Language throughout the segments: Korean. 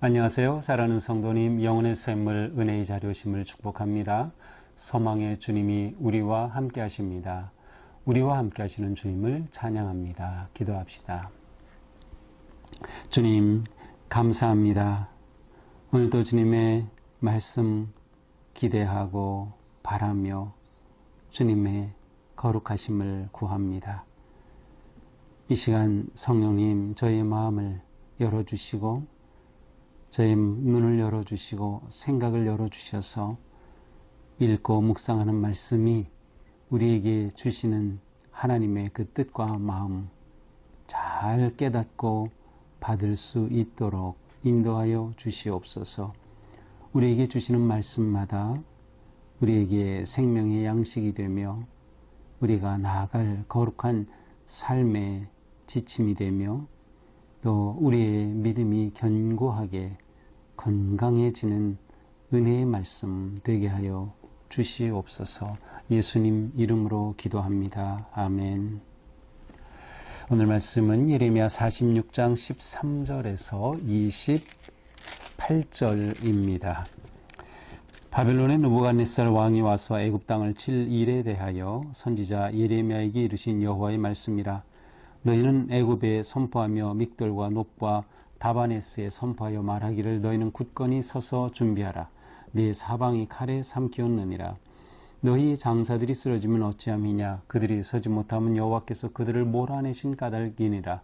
안녕하세요. 사랑하는 성도님, 영혼의 샘물 은혜의 자료심을 축복합니다. 소망의 주님이 우리와 함께 하십니다. 우리와 함께 하시는 주님을 찬양합니다. 기도합시다. 주님, 감사합니다. 오늘도 주님의 말씀 기대하고 바라며 주님의 거룩하심을 구합니다. 이 시간 성령님 저의 마음을 열어주시고 저의 눈을 열어주시고 생각을 열어주셔서 읽고 묵상하는 말씀이 우리에게 주시는 하나님의 그 뜻과 마음 잘 깨닫고 받을 수 있도록 인도하여 주시옵소서. 우리에게 주시는 말씀마다 우리에게 생명의 양식이 되며 우리가 나아갈 거룩한 삶의 지침이 되며 또 우리의 믿음이 견고하게 건강해지는 은혜의 말씀 되게 하여 주시옵소서. 예수님 이름으로 기도합니다. 아멘. 오늘 말씀은 예레미야 46장 13절에서 28절입니다. 바벨론의 느부갓네살 왕이 와서 애굽 땅을 칠 일에 대하여 선지자 예레미야에게 이르신 여호와의 말씀이라. 너희는 애굽에 선포하며 믹돌과 놋과 다바네스에 선포하여 말하기를 너희는 굳건히 서서 준비하라. 네 사방이 칼에 삼키었느니라. 너희 장사들이 쓰러지면 어찌함이냐. 그들이 서지 못하면 여호와께서 그들을 몰아내신 까닭이니라.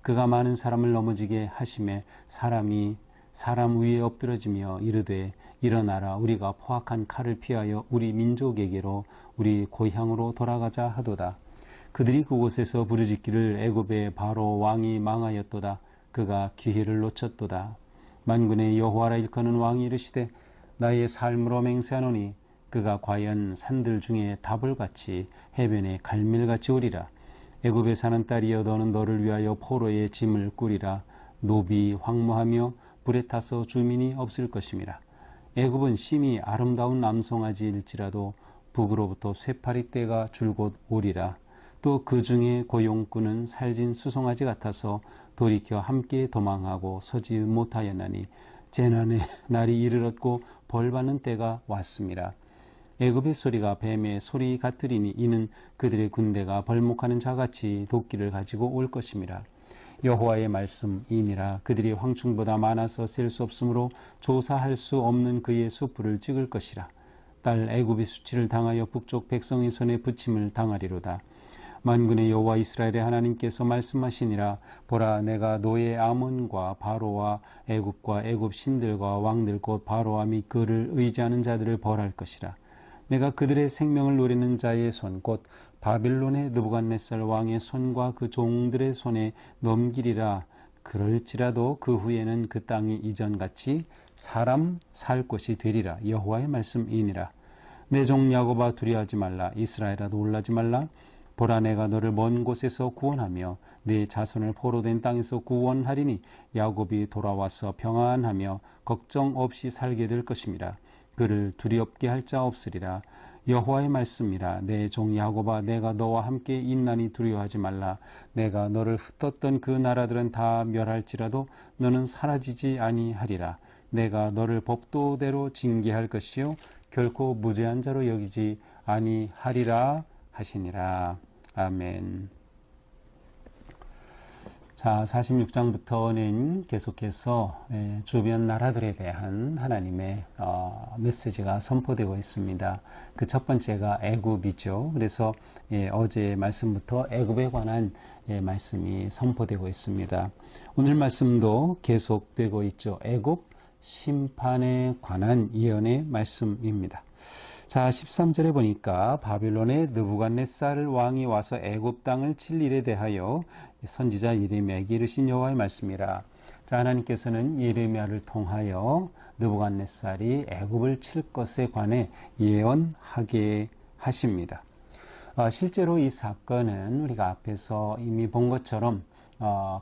그가 많은 사람을 넘어지게 하심에 사람이 사람 위에 엎드러지며 이르되 일어나라. 우리가 포악한 칼을 피하여 우리 민족에게로 우리 고향으로 돌아가자 하도다. 그들이 그곳에서 부르짖기를 애굽의 바로 왕이 망하였도다. 그가 기회를 놓쳤도다. 만군의 여호와라 일컫는 왕이 이르시되 나의 삶으로 맹세하노니 그가 과연 산들 중에 다볼같이 해변에 갈멜같이 오리라. 애굽에 사는 딸이여 너는 너를 위하여 포로의 짐을 꾸리라. 노비 황무하며 불에 타서 주민이 없을 것임이라. 애굽은 심히 아름다운 남송아지일지라도 북으로부터 쇠파리 떼가 줄곧 오리라. 또 그 중에 고용꾼은 살진 수송아지 같아서 돌이켜 함께 도망하고 서지 못하였나니 재난의 날이 이르렀고 벌받는 때가 왔습니다. 애굽의 소리가 뱀의 소리 같으리니 이는 그들의 군대가 벌목하는 자같이 도끼를 가지고 올 것임이라. 여호와의 말씀이니라. 그들이 황충보다 많아서 셀 수 없으므로 조사할 수 없는 그의 숯불을 찍을 것이라. 딸 애굽의 수치를 당하여 북쪽 백성의 손에 붙임을 당하리로다. 만군의 여호와 이스라엘의 하나님께서 말씀하시니라. 보라, 내가 노예 아몬과 바로와 애굽과 애굽 신들과 왕들 곧 바로와 및 그를 의지하는 자들을 벌할 것이라. 내가 그들의 생명을 노리는 자의 손 곧 바빌론의 느부갓네살 왕의 손과 그 종들의 손에 넘기리라. 그럴지라도 그 후에는 그 땅이 이전같이 사람 살 곳이 되리라. 여호와의 말씀이니라. 내 종 야곱아 두려워하지 말라. 이스라엘아 놀라지 말라. 보라, 내가 너를 먼 곳에서 구원하며 네 자손을 포로된 땅에서 구원하리니 야곱이 돌아와서 평안하며 걱정 없이 살게 될 것임이라. 그를 두렵게 할 자 없으리라. 여호와의 말씀이라. 내 종 야곱아 내가 너와 함께 있나니 두려워하지 말라. 내가 너를 흩었던 그 나라들은 다 멸할지라도 너는 사라지지 아니하리라. 내가 너를 법도대로 징계할 것이요 결코 무죄한 자로 여기지 아니하리라 하시니라. 아멘. 자, 46장부터는 계속해서 주변 나라들에 대한 하나님의 메시지가 선포되고 있습니다. 그 첫 번째가 애굽이죠. 그래서 어제 말씀부터 애굽에 관한 말씀이 선포되고 있습니다. 오늘 말씀도 계속되고 있죠. 애굽 심판에 관한 예언의 말씀입니다. 자, 13절에 보니까 바빌론의 느부갓네살 왕이 와서 애굽 땅을 칠 일에 대하여 선지자 예레미야에게 이르신 여호와의 말씀이라. 자, 하나님께서는 예레미야를 통하여 느부갓네살이 애굽을 칠 것에 관해 예언하게 하십니다. 실제로 이 사건은 우리가 앞에서 이미 본 것처럼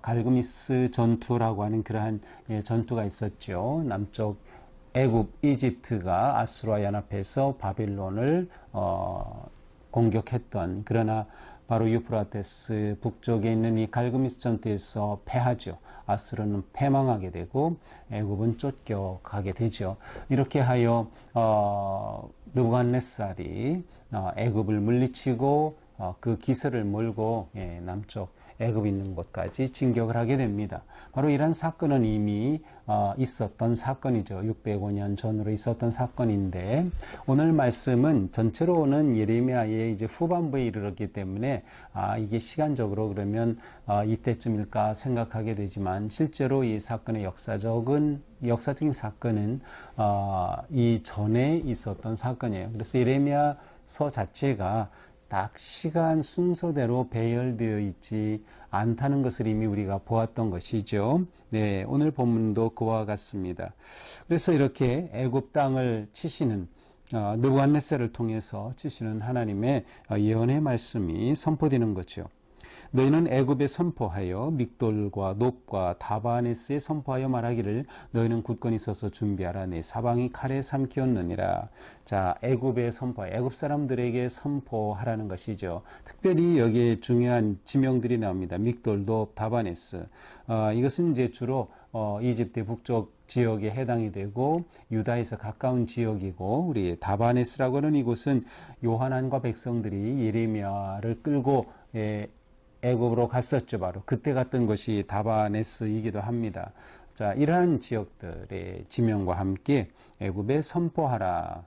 갈그미스 전투라고 하는 그러한 전투가 있었죠. 남쪽 애굽, 이집트가 아수르와 연합해서 바빌론을 공격했던, 그러나 바로 유프라테스 북쪽에 있는 이 갈그미스 전투에서 패하죠. 아수르는 패망하게 되고 애굽은 쫓겨가게 되죠. 이렇게 하여 느부갓네살이 애굽을 물리치고 그 기세를 몰고 남쪽 애굽 있는 곳까지 진격을 하게 됩니다. 바로 이런 사건은 이미 있었던 사건이죠. 605년 전으로 있었던 사건인데 오늘 말씀은 전체로는 예레미야의 이제 후반부에 이르렀기 때문에 이게 시간적으로 그러면 이때쯤일까 생각하게 되지만 실제로 이 사건의 역사적인 사건은 이 전에 있었던 사건이에요. 그래서 예레미야서 자체가 딱 시간 순서대로 배열되어 있지 않다는 것을 이미 우리가 보았던 것이죠. 네, 오늘 본문도 그와 같습니다. 그래서 이렇게 애굽 땅을 치시는 느부갓네살을 통해서 치시는 하나님의 예언의 말씀이 선포되는 거죠. 너희는 애굽에 선포하여 믹돌과 놋과 다바네스에 선포하여 말하기를 너희는 굳건히 서서 준비하라. 내 사방이 칼에 삼키었느니라. 자, 애굽에 선포, 애굽 사람들에게 선포하라는 것이죠. 특별히 여기에 중요한 지명들이 나옵니다. 믹돌, 놋, 다바네스. 이것은 이제 주로 이집트 북쪽 지역에 해당이 되고 유다에서 가까운 지역이고 우리 다바네스라고 하는 이곳은 요하난과 백성들이 예레미야를 끌고 애굽으로 갔었죠. 바로 그때 갔던 것이 다바네스이기도 합니다. 자, 이러한 지역들의 지명과 함께 애굽에 선포하라.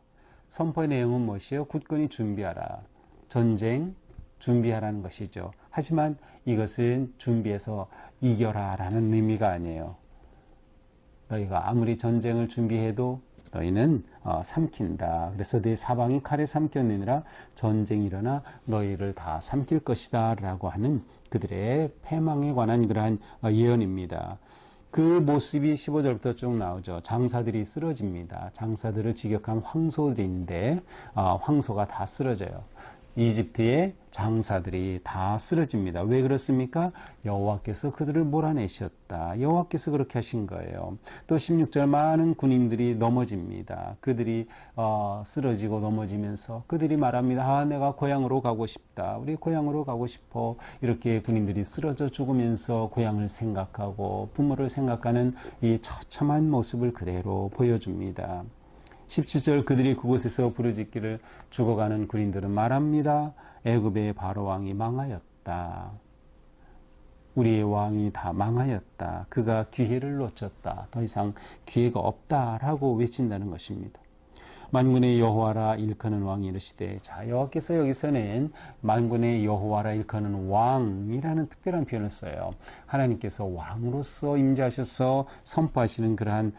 선포의 내용은 무엇이요? 굳건히 준비하라. 전쟁 준비하라는 것이죠. 하지만 이것은 준비해서 이겨라라는 의미가 아니에요. 너희가 아무리 전쟁을 준비해도 너희는 삼킨다. 그래서 네 사방이 칼에 삼켰느니라. 전쟁이 일어나 너희를 다 삼킬 것이다 라고 하는 그들의 패망에 관한 그러한 예언입니다. 그 모습이 15절부터 쭉 나오죠. 장사들이 쓰러집니다. 장사들을 직역한 황소들인데 황소가 다 쓰러져요. 이집트의 장사들이 다 쓰러집니다. 왜 그렇습니까? 여호와께서 그들을 몰아내셨다. 여호와께서 그렇게 하신 거예요. 또 16절 많은 군인들이 넘어집니다. 그들이 쓰러지고 넘어지면서 그들이 말합니다. 내가 고향으로 가고 싶다. 우리 고향으로 가고 싶어. 이렇게 군인들이 쓰러져 죽으면서 고향을 생각하고 부모를 생각하는 이 처참한 모습을 그대로 보여줍니다. 17절 그들이 그곳에서 부르짖기를 죽어가는 군인들은 말합니다. 애굽의 바로 왕이 망하였다. 우리의 왕이 다 망하였다. 그가 기회를 놓쳤다. 더 이상 기회가 없다라고 외친다는 것입니다. 만군의 여호와라 일컫는 왕이 이르시되, 자, 여호와께서 여기서는 만군의 여호와라 일컫는 왕이라는 특별한 표현을 써요. 하나님께서 왕으로서 임재하셔서 선포하시는 그러한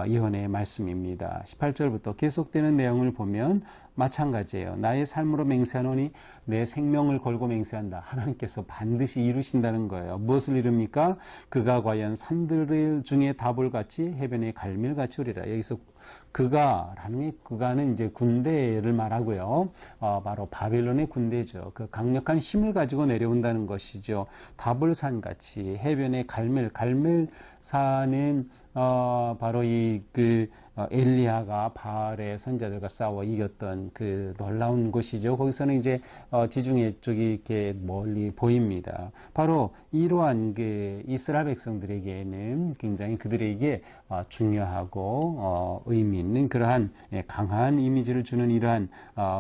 예언의 말씀입니다. 18절부터 계속되는 내용을 보면 마찬가지예요. 나의 삶으로 맹세하노니 내 생명을 걸고 맹세한다. 하나님께서 반드시 이루신다는 거예요. 무엇을 이룹니까? 그가 과연 산들 중에 다볼같이 해변의 갈멜같이 오리라. 여기서 그가는 이제 군대를 말하고요. 바로 바벨론의 군대죠. 그 강력한 힘을 가지고 내려온다는 것이죠. 다볼산같이 해변의 갈멜산은 바로 엘리야가 바알의 선자들과 싸워 이겼던 그 놀라운 곳이죠. 거기서는 이제 지중해 쪽이 이렇게 멀리 보입니다. 바로 이러한 그 이스라엘 백성들에게는 굉장히 그들에게 중요하고 의미 있는 그러한 강한 이미지를 주는 이러한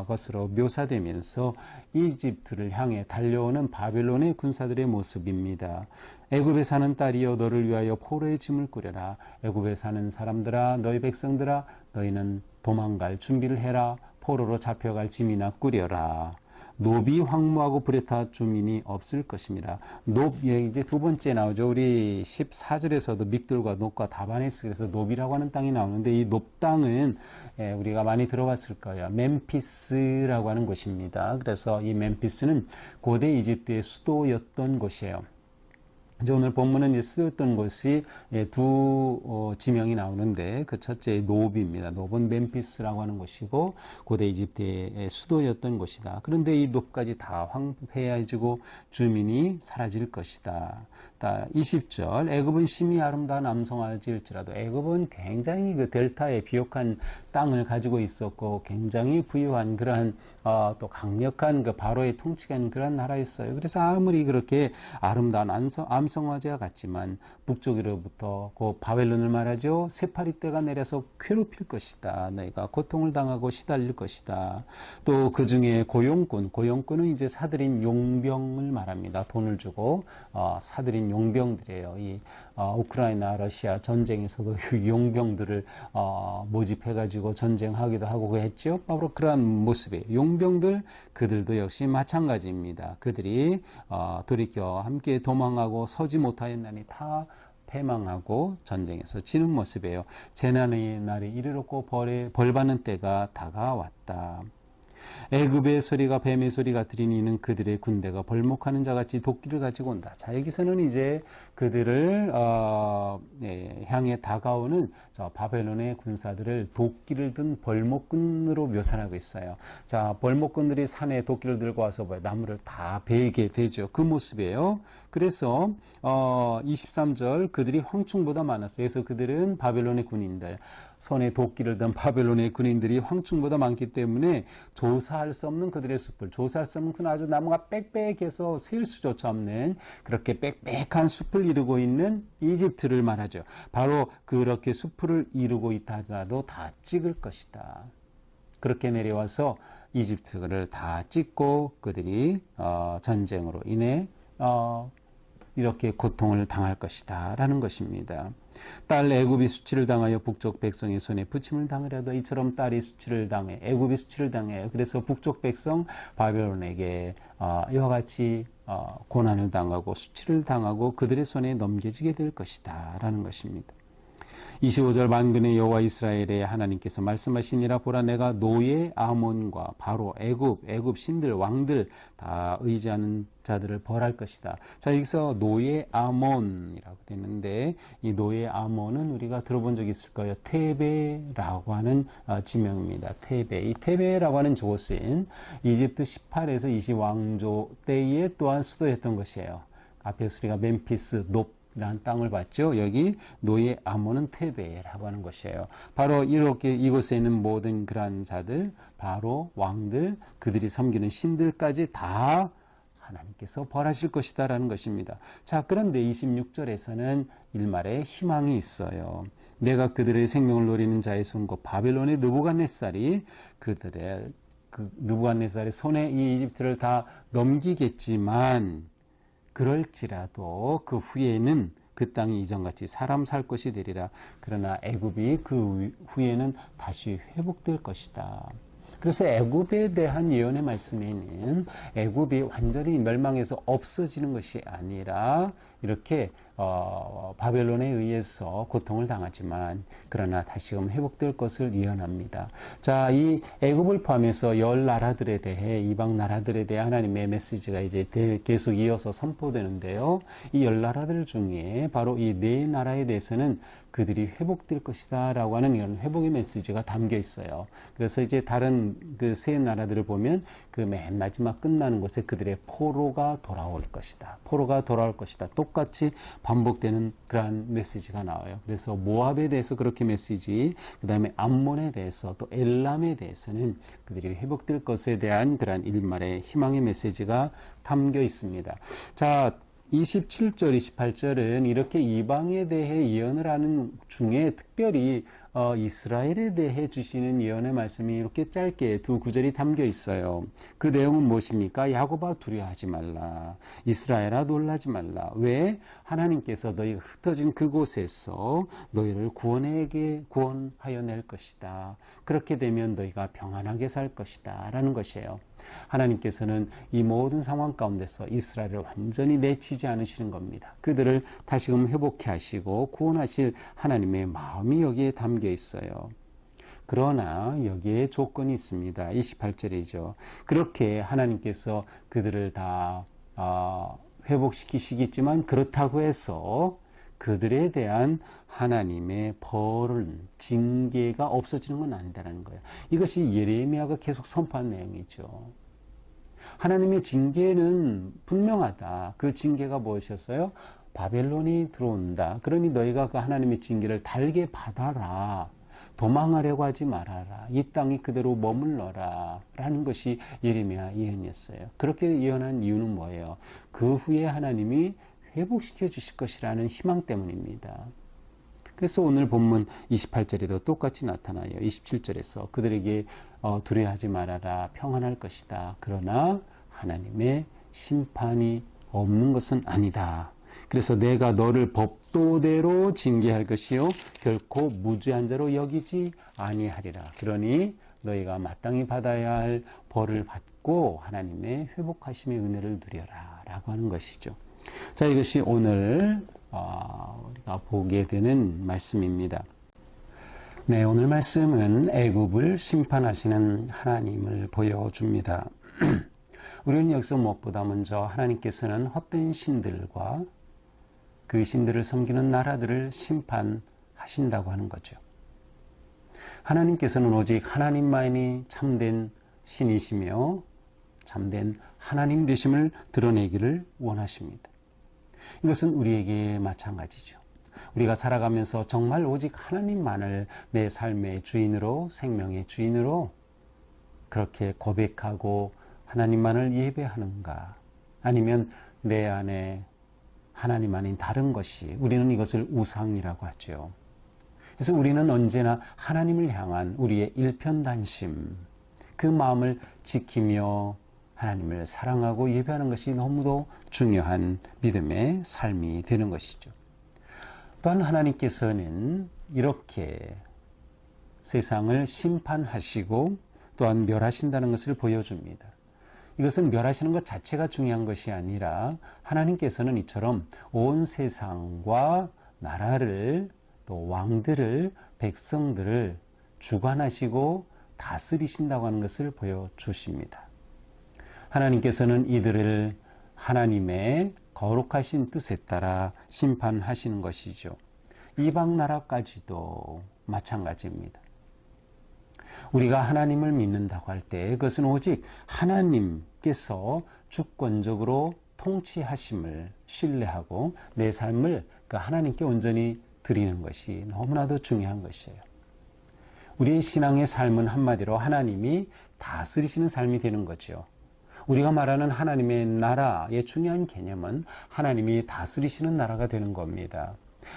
것으로 묘사되면서 이집트를 향해 달려오는 바벨론의 군사들의 모습입니다. 애굽에 사는 딸이여 너를 위하여 포로의 짐을 꾸려라. 애굽에 사는 사람들아 너희 백성들아 너희는 도망갈 준비를 해라. 포로로 잡혀갈 짐이나 꾸려라. 노비 황무하고 불에 타 주민이 없을 것입니다. 이제 두 번째 나오죠. 우리 14절에서도 믹돌과 놋과 다바네스, 그래서 노비라고 하는 땅이 나오는데 이 놋 땅은 우리가 많이 들어봤을 거예요. 멤피스라고 하는 곳입니다. 그래서 이 멤피스는 고대 이집트의 수도였던 곳이에요. 이제 오늘 본문은 이제 쓰였던 곳이 두 지명이 나오는데 그 첫째 노브입니다. 노브는 멤피스라고 하는 곳이고 고대 이집트의 수도였던 곳이다. 그런데 이 노브까지 다 황폐해지고 주민이 사라질 것이다. 20절 애굽은 심히 아름다운 암송할지라도 애굽은 굉장히 그 델타의 비옥한 땅을 가지고 있었고 굉장히 부유한 그러한 또 강력한 그 바로의 통치한 그런 나라였어요. 그래서 아무리 그렇게 아름다운 암송화제와 같지만 북쪽으로부터 그 바벨론을 말하죠. 쇠파리 떼가 내려서 괴롭힐 것이다. 너희가 고통을 당하고 시달릴 것이다. 또 그 중에 고용꾼은 이제 사들인 용병을 말합니다. 돈을 주고 사들인 용병들이에요. 이 우크라이나 러시아 전쟁에서도 용병들을 모집해가지고 전쟁하기도 하고 했죠. 바로 그러한 모습이에요. 용병들 그들도 역시 마찬가지입니다. 그들이 돌이켜 함께 도망하고 서지 못하였나니 다 패망하고 전쟁에서 지는 모습이에요. 재난의 날이 이르렀고 벌 받는 때가 다가왔다. 애굽의 소리가 뱀의 소리 같으리니 이는 그들의 군대가 벌목하는 자같이 도끼를 가지고 온다. 자, 여기서는 이제 그들을 향해 다가오는 바벨론의 군사들을 도끼를 든 벌목꾼으로 묘사하고 있어요. 자, 벌목꾼들이 산에 도끼를 들고 와서 나무를 다 베게 되죠. 그 모습이에요. 그래서 23절 그들이 황충보다 많았어요. 그래서 그들은 바벨론의 군인들, 손에 도끼를 든 바벨론의 군인들이 황충보다 많기 때문에 조사할 수 없는 그들의 숲을, 조사할 수 없는 아주 나무가 빽빽해서 셀 수조차 없는 그렇게 빽빽한 숲을 이루고 있는 이집트를 말하죠. 바로 그렇게 숲을 이루고 있다 하더라도 다 찍을 것이다. 그렇게 내려와서 이집트를 다 찍고 그들이 전쟁으로 인해 이렇게 고통을 당할 것이다 라는 것입니다. 딸 애굽이 수치를 당하여 북쪽 백성의 손에 부침을 당하려도 이처럼 딸이 수치를 당해 애굽이 수치를 당해요. 그래서 북쪽 백성 바벨론에게 이와 같이 고난을 당하고 수치를 당하고 그들의 손에 넘겨지게 될 것이다 라는 것입니다. 25절 만군의 여호와 이스라엘의 하나님께서 말씀하시니라 보라 내가 노예 아몬과 바로 애굽 신들 왕들 다 의지하는 자들을 벌할 것이다. 자, 여기서 노예 아몬이라고 되는데 이 노예 아몬은 우리가 들어본 적이 있을 거예요. 테베라고 하는 지명입니다. 테베. 이 테베라고 하는 곳은 이집트 18에서 20 왕조 때에 또한 수도였던 것이에요. 앞에서 우리가 멤피스, 라는 땅을 봤죠. 여기 노예 아몬은 테베라고 하는 것이에요. 바로 이렇게 이곳에 있는 모든 그러한 자들, 바로 왕들, 그들이 섬기는 신들까지 다 하나님께서 벌하실 것이다 라는 것입니다. 자, 그런데 26절에서는 일말의 희망이 있어요. 내가 그들의 생명을 노리는 자의 손 곧 바벨론의 느부갓네살이 그들의 느부갓네살의 손에 이 이집트를 다 넘기겠지만 그럴지라도 그 후에는 그 땅이 이전같이 사람 살 것이 되리라. 그러나 애굽이 그 후에는 다시 회복될 것이다. 그래서 애굽에 대한 예언의 말씀에는 애굽이 완전히 멸망해서 없어지는 것이 아니라 이렇게 바벨론에 의해서 고통을 당하지만 그러나 다시금 회복될 것을 예언합니다. 자, 이 애굽을 포함해서 열 나라들에 대해 이방 나라들에 대해 하나님의 메시지가 이제 계속 이어서 선포되는데요. 이 열 나라들 중에 바로 이 네 나라에 대해서는 그들이 회복될 것이다 라고 하는 이런 회복의 메시지가 담겨 있어요. 그래서 이제 다른 그 세 나라들을 보면 그 맨 마지막 끝나는 곳에 그들의 포로가 돌아올 것이다. 포로가 돌아올 것이다. 똑같이 반복되는 그러한 메시지가 나와요. 그래서 모압에 대해서 그렇게 메시지, 그 다음에 암몬에 대해서 또 엘람에 대해서는 그들이 회복될 것에 대한 그러한 일말의 희망의 메시지가 담겨 있습니다. 자, 27절, 28절은 이렇게 이방에 대해 예언을 하는 중에 특별히 이스라엘에 대해 주시는 예언의 말씀이 이렇게 짧게 두 구절이 담겨 있어요. 그 내용은 무엇입니까? 야곱아 두려워하지 말라. 이스라엘아 놀라지 말라. 왜? 하나님께서 너희가 흩어진 그곳에서 너희를 구원하여 낼 것이다. 그렇게 되면 너희가 평안하게 살 것이다. 라는 것이에요. 하나님께서는 이 모든 상황 가운데서 이스라엘을 완전히 내치지 않으시는 겁니다. 그들을 다시금 회복해 하시고 구원하실 하나님의 마음이 여기에 담겨 있어요. 그러나 여기에 조건이 있습니다. 28절이죠. 그렇게 하나님께서 그들을 다 회복시키시겠지만 그렇다고 해서 그들에 대한 하나님의 벌은 징계가 없어지는 건 아니다라는 거예요. 이것이 예레미야가 계속 선포한 내용이죠. 하나님의 징계는 분명하다. 그 징계가 무엇이었어요? 바벨론이 들어온다. 그러니 너희가 그 하나님의 징계를 달게 받아라. 도망하려고 하지 말아라. 이 땅이 그대로 머물러라. 라는 것이 예레미야 예언이었어요. 그렇게 예언한 이유는 뭐예요? 그 후에 하나님이 회복시켜 주실 것이라는 희망 때문입니다. 그래서 오늘 본문 28절에도 똑같이 나타나요. 27절에서 그들에게 두려워하지 말아라. 평안할 것이다. 그러나 하나님의 심판이 없는 것은 아니다. 그래서 내가 너를 법도대로 징계할 것이요 결코 무죄한 자로 여기지 아니하리라. 그러니 너희가 마땅히 받아야 할 벌을 받고 하나님의 회복하심의 은혜를 누려라 라고 하는 것이죠. 자, 이것이 오늘 우리가 보게 되는 말씀입니다. 네, 오늘 말씀은 애굽을 심판하시는 하나님을 보여줍니다. 우리는 여기서 무엇보다 먼저 하나님께서는 헛된 신들과 그 신들을 섬기는 나라들을 심판하신다고 하는 거죠. 하나님께서는 오직 하나님만이 참된 신이시며 참된 하나님 되심을 드러내기를 원하십니다. 이것은 우리에게 마찬가지죠. 우리가 살아가면서 정말 오직 하나님만을 내 삶의 주인으로, 생명의 주인으로 그렇게 고백하고 하나님만을 예배하는가? 아니면 내 안에 하나님 아닌 다른 것이, 우리는 이것을 우상이라고 하죠. 그래서 우리는 언제나 하나님을 향한 우리의 일편단심, 그 마음을 지키며 하나님을 사랑하고 예배하는 것이 너무도 중요한 믿음의 삶이 되는 것이죠. 또한 하나님께서는 이렇게 세상을 심판하시고 또한 멸하신다는 것을 보여줍니다. 이것은 멸하시는 것 자체가 중요한 것이 아니라 하나님께서는 이처럼 온 세상과 나라를 또 왕들을 백성들을 주관하시고 다스리신다고 하는 것을 보여주십니다. 하나님께서는 이들을 하나님의 거룩하신 뜻에 따라 심판하시는 것이죠. 이방 나라까지도 마찬가지입니다. 우리가 하나님을 믿는다고 할 때 그것은 오직 하나님께서 주권적으로 통치하심을 신뢰하고 내 삶을 그 하나님께 온전히 드리는 것이 너무나도 중요한 것이에요. 우리의 신앙의 삶은 한마디로 하나님이 다스리시는 삶이 되는 거죠. 우리가 말하는 하나님의 나라의 중요한 개념은 하나님이 다스리시는 나라가 되는 겁니다.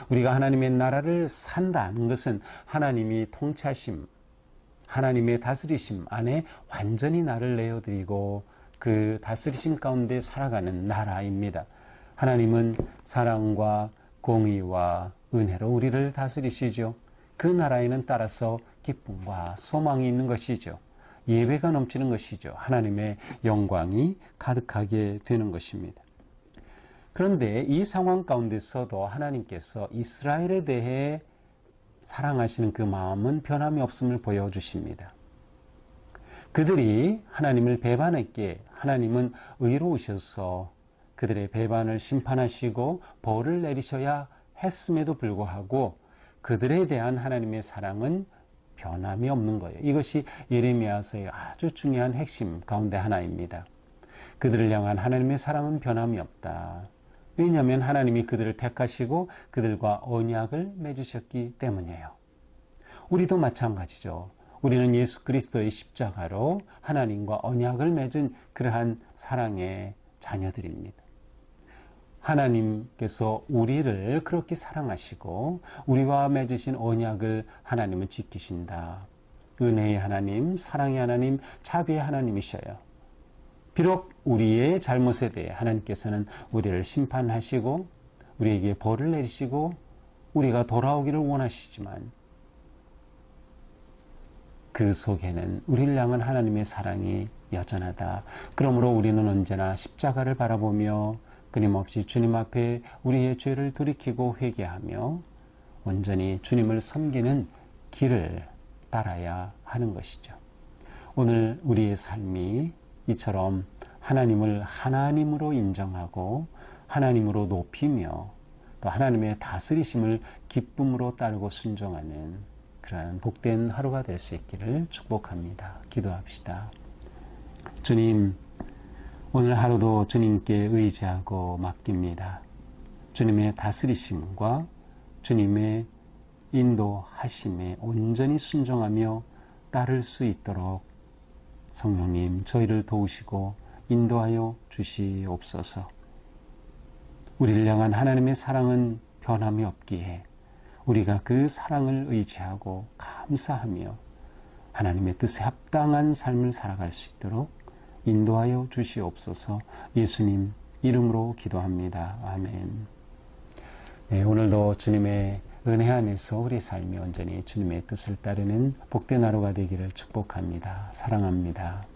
우리가 하나님의 나라를 산다는 것은 하나님이 통치하심, 하나님의 다스리심 안에 완전히 나를 내어드리고 그 다스리심 가운데 살아가는 나라입니다. 하나님은 사랑과 공의와 은혜로 우리를 다스리시죠. 그 나라에는 따라서 기쁨과 소망이 있는 것이죠. 예배가 넘치는 것이죠. 하나님의 영광이 가득하게 되는 것입니다. 그런데 이 상황 가운데서도 하나님께서 이스라엘에 대해 사랑하시는 그 마음은 변함이 없음을 보여주십니다. 그들이 하나님을 배반했기에 하나님은 의로우셔서 그들의 배반을 심판하시고 벌을 내리셔야 했음에도 불구하고 그들에 대한 하나님의 사랑은 변함이 없는 거예요. 이것이 예레미야서의 아주 중요한 핵심 가운데 하나입니다. 그들을 향한 하나님의 사랑은 변함이 없다. 왜냐하면 하나님이 그들을 택하시고 그들과 언약을 맺으셨기 때문이에요. 우리도 마찬가지죠. 우리는 예수 그리스도의 십자가로 하나님과 언약을 맺은 그러한 사랑의 자녀들입니다. 하나님께서 우리를 그렇게 사랑하시고 우리와 맺으신 언약을 하나님은 지키신다. 은혜의 하나님, 사랑의 하나님, 자비의 하나님이셔요. 비록 우리의 잘못에 대해 하나님께서는 우리를 심판하시고 우리에게 벌을 내리시고 우리가 돌아오기를 원하시지만 그 속에는 우리를 향한 하나님의 사랑이 여전하다. 그러므로 우리는 언제나 십자가를 바라보며 끊임없이 주님 앞에 우리의 죄를 돌이키고 회개하며 온전히 주님을 섬기는 길을 따라야 하는 것이죠. 오늘 우리의 삶이 이처럼 하나님을 하나님으로 인정하고 하나님으로 높이며 또 하나님의 다스리심을 기쁨으로 따르고 순종하는 그러한 복된 하루가 될 수 있기를 축복합니다. 기도합시다. 주님, 오늘 하루도 주님께 의지하고 맡깁니다. 주님의 다스리심과 주님의 인도하심에 온전히 순종하며 따를 수 있도록 성령님 저희를 도우시고 인도하여 주시옵소서. 우리를 향한 하나님의 사랑은 변함이 없기에 우리가 그 사랑을 의지하고 감사하며 하나님의 뜻에 합당한 삶을 살아갈 수 있도록 인도하여 주시옵소서. 예수님 이름으로 기도합니다. 아멘. 네, 오늘도 주님의 은혜 안에서 우리 삶이 온전히 주님의 뜻을 따르는 복된 하루가 되기를 축복합니다. 사랑합니다.